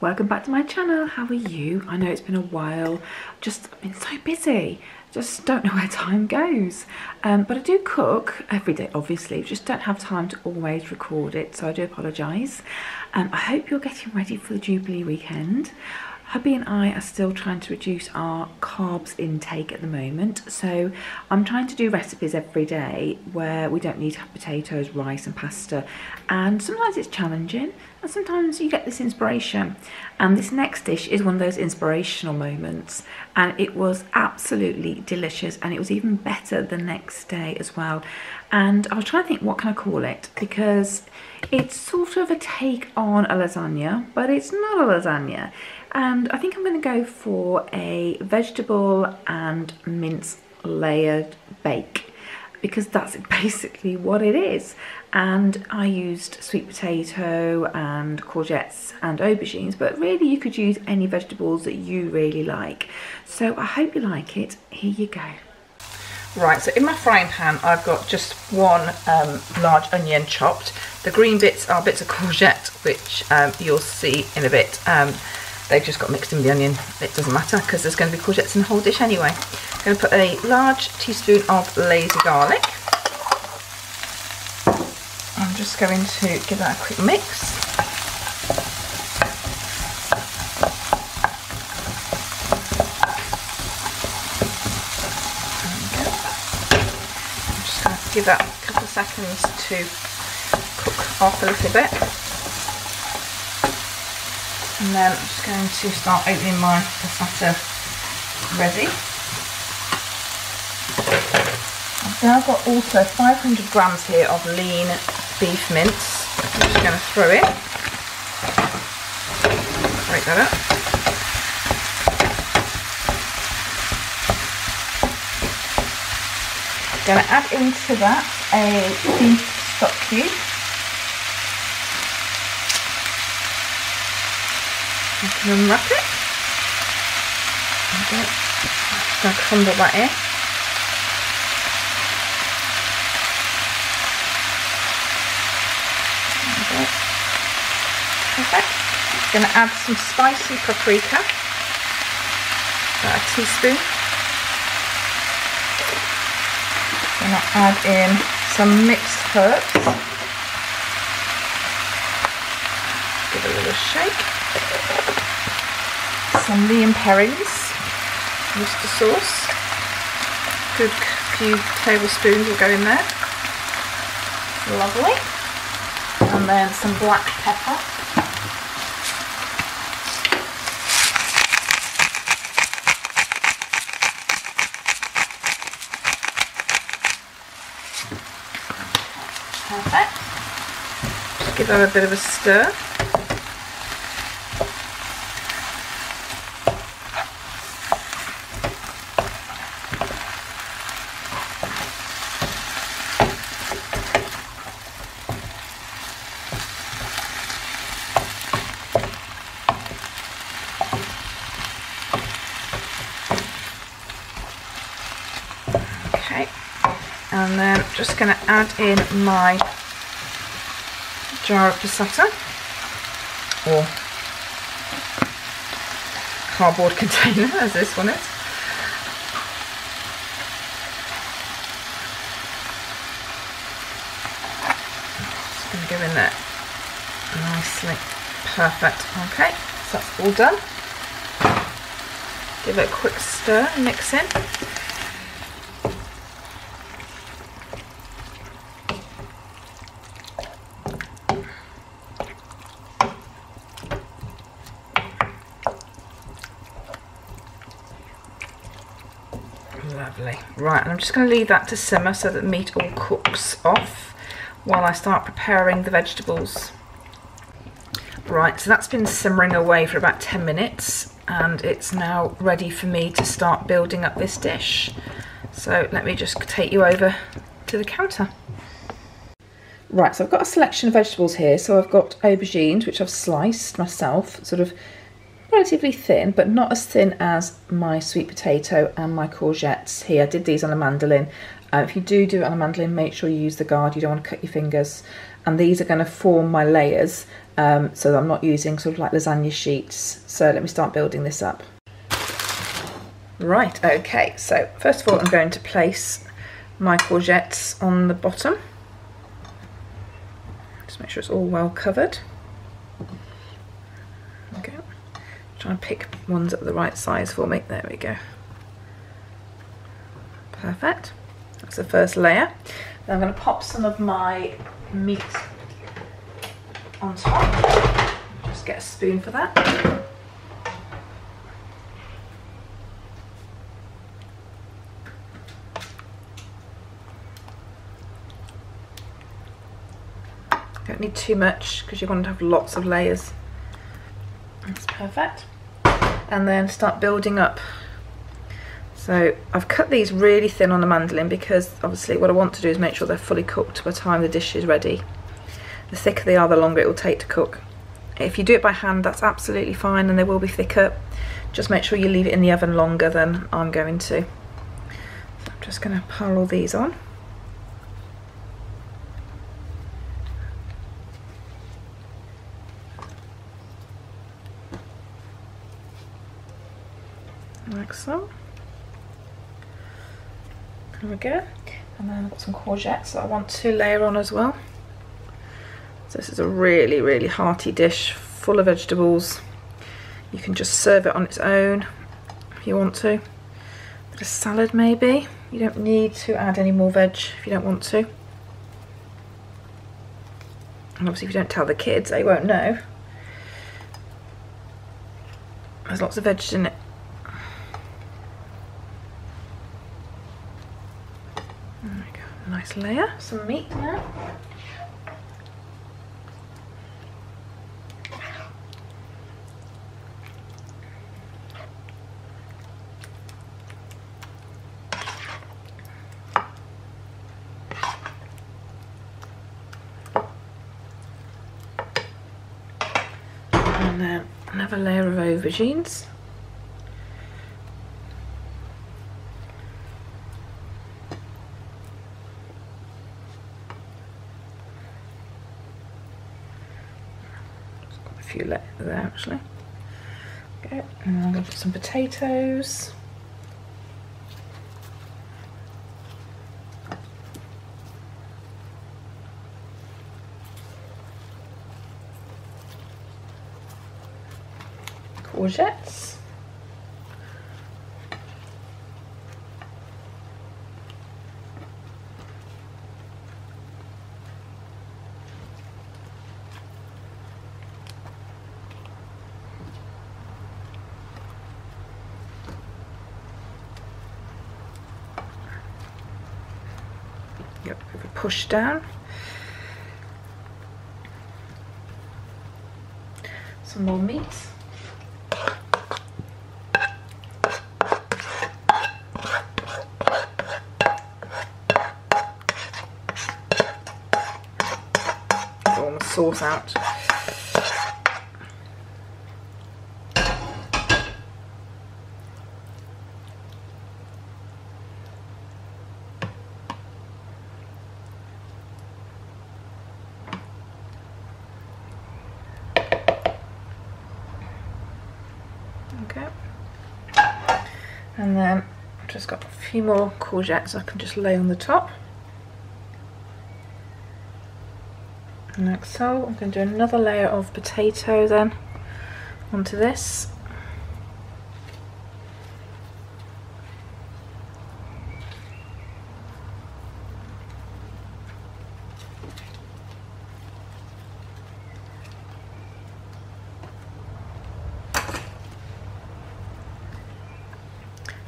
Welcome back to my channel. How are you? I know it's been a while. I've been so busy. Just don't know where time goes. But I do cook every day, obviously. Just don't have time to always record it, so I do apologise. I hope you're getting ready for the Jubilee weekend. Hubby and I are still trying to reduce our carbs intake at the moment, so I'm trying to do recipes every day where we don't need to have potatoes, rice and pasta, and sometimes it's challenging and sometimes you get this inspiration, and this next dish is one of those inspirational moments, and it was absolutely delicious, and it was even better the next day as well. And I was trying to think, what can I call it, because it's sort of a take on a lasagna, but it's not a lasagna. And I think I'm going to go for a vegetable and mince layered bake, because that's basically what it is. And I used sweet potato and courgettes and aubergines, but really you could use any vegetables that you really like. So I hope you like it. Here you go. Right, so in my frying pan I've got just one large onion chopped. The green bits are bits of courgette, which you'll see in a bit. They've just got mixed in with the onion. It doesn't matter because there's going to be courgettes in the whole dish anyway. I'm going to put a large teaspoon of lazy garlic. I'm just going to give that a quick mix. I'm just going to give that a couple of seconds to cook off a little bit. And then I'm just going to start opening my passata ready. I've now got also 500 grams here of lean beef mince. I'm just going to throw in. Break that up. I'm going to add into that a beef stock cube. I can unwrap it. Okay. I'm just going to crumble that in. Okay. Perfect. I'm going to add some spicy paprika, about a teaspoon. I'm going to add in some mixed herbs. Give it a little shake. Some Lee and Perrins Worcester sauce. Good few tablespoons will go in there. Lovely. And then some black pepper. Perfect. Just give that a bit of a stir. And then I'm just going to add in my jar of passata, or cardboard container as this one is. Just going to go in there nicely. Perfect. Okay, so that's all done. Give it a quick stir and mix in. Lovely. Right, and I'm just going to leave that to simmer so that the meat all cooks off while I start preparing the vegetables. Right, so that's been simmering away for about 10 minutes and it's now ready for me to start building up this dish. So let me just take you over to the counter. Right, so I've got a selection of vegetables here. So I've got aubergines, which I've sliced myself, sort of relatively thin, but not as thin as my sweet potato and my courgettes here. I did these on a mandolin. If you do it on a mandolin, make sure you use the guard. You don't want to cut your fingers. And these are going to form my layers, so I'm not using sort of like lasagna sheets. So let me start building this up. Right, okay, so first of all I'm going to place my courgettes on the bottom. Just make sure it's all well covered. Okay, try and pick ones at the right size for me. There we go. Perfect. That's the first layer. Then I'm going to pop some of my meat on top. Just get a spoon for that. Don't need too much because you want to have lots of layers. That's perfect. And then start building up. So I've cut these really thin on the mandolin because obviously what I want to do is make sure they're fully cooked by the time the dish is ready. The thicker they are, the longer it will take to cook. If you do it by hand, that's absolutely fine and they will be thicker. Just make sure you leave it in the oven longer than I'm going to. So I'm just going to pile all these on. Like so. There we go. And then I've got some courgettes that I want to layer on as well. So this is a really, really hearty dish, full of vegetables. You can just serve it on its own if you want to. Bit of salad maybe. You don't need to add any more veg if you don't want to. And obviously if you don't tell the kids, they won't know. There's lots of veg in it. Nice layer, some meat now. And then another layer of aubergines. Few there actually. Okay, and I'm going to put some potatoes. Courgettes. Yep, push down. Some more meat. Get all the sauce out. Okay, and then I've just got a few more courgettes I can just lay on the top. Like so. I'm going to do another layer of potato then onto this.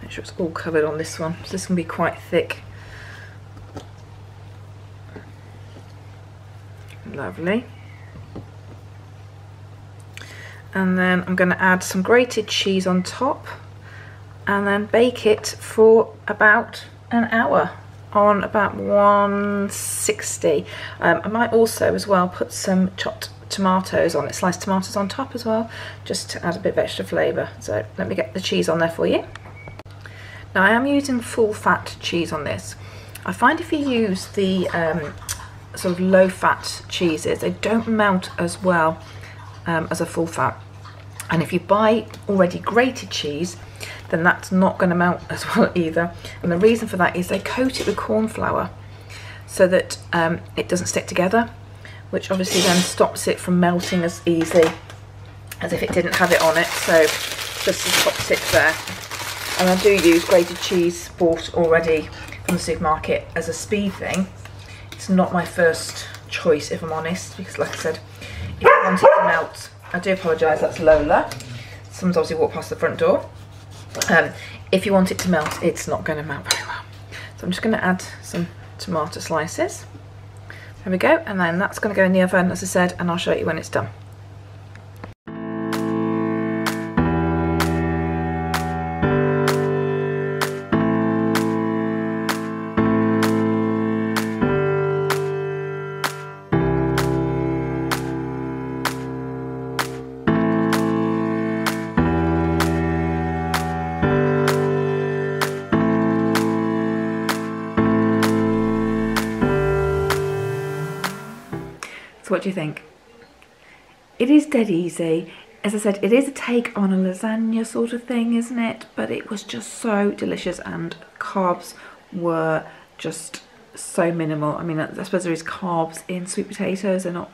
Make sure it's all covered on this one, so this can be quite thick. Lovely. And then I'm going to add some grated cheese on top and then bake it for about an hour on about 160. I might also as well put some chopped tomatoes on it, sliced tomatoes on top as well, just to add a bit of extra flavour. So let me get the cheese on there for you. Now I am using full fat cheese on this. I find if you use the sort of low-fat cheeses, they don't melt as well as a full-fat. And if you buy already grated cheese, then that's not going to melt as well either. And the reason for that is they coat it with corn flour so that it doesn't stick together, which obviously then stops it from melting as easily as if it didn't have it on it. So just the top tip there. And I do use grated cheese bought already from the supermarket as a speed thing. It's not my first choice, if I'm honest, because like I said, if you want it to melt, I do apologise, that's Lola. Someone's obviously walked past the front door. If you want it to melt, it's not going to melt very well. So I'm just going to add some tomato slices. There we go, and then that's going to go in the oven, as I said, and I'll show you when it's done. So what do you think? It is dead easy. As I said, it is a take on a lasagna sort of thing, isn't it? But it was just so delicious, and carbs were just so minimal. I mean, I suppose there is carbs in sweet potatoes. They're not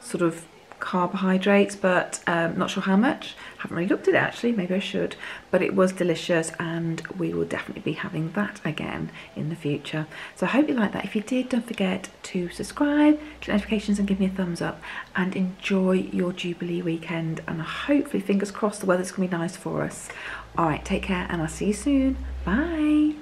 sort of carbohydrates, but not sure how much. Haven't really looked at it actually, maybe I should. But it was delicious, and we will definitely be having that again in the future. So I hope you like that. If you did, don't forget to subscribe, click notifications and give me a thumbs up, and enjoy your Jubilee weekend, and hopefully, fingers crossed, the weather's gonna be nice for us. All right, take care, and I'll see you soon. Bye.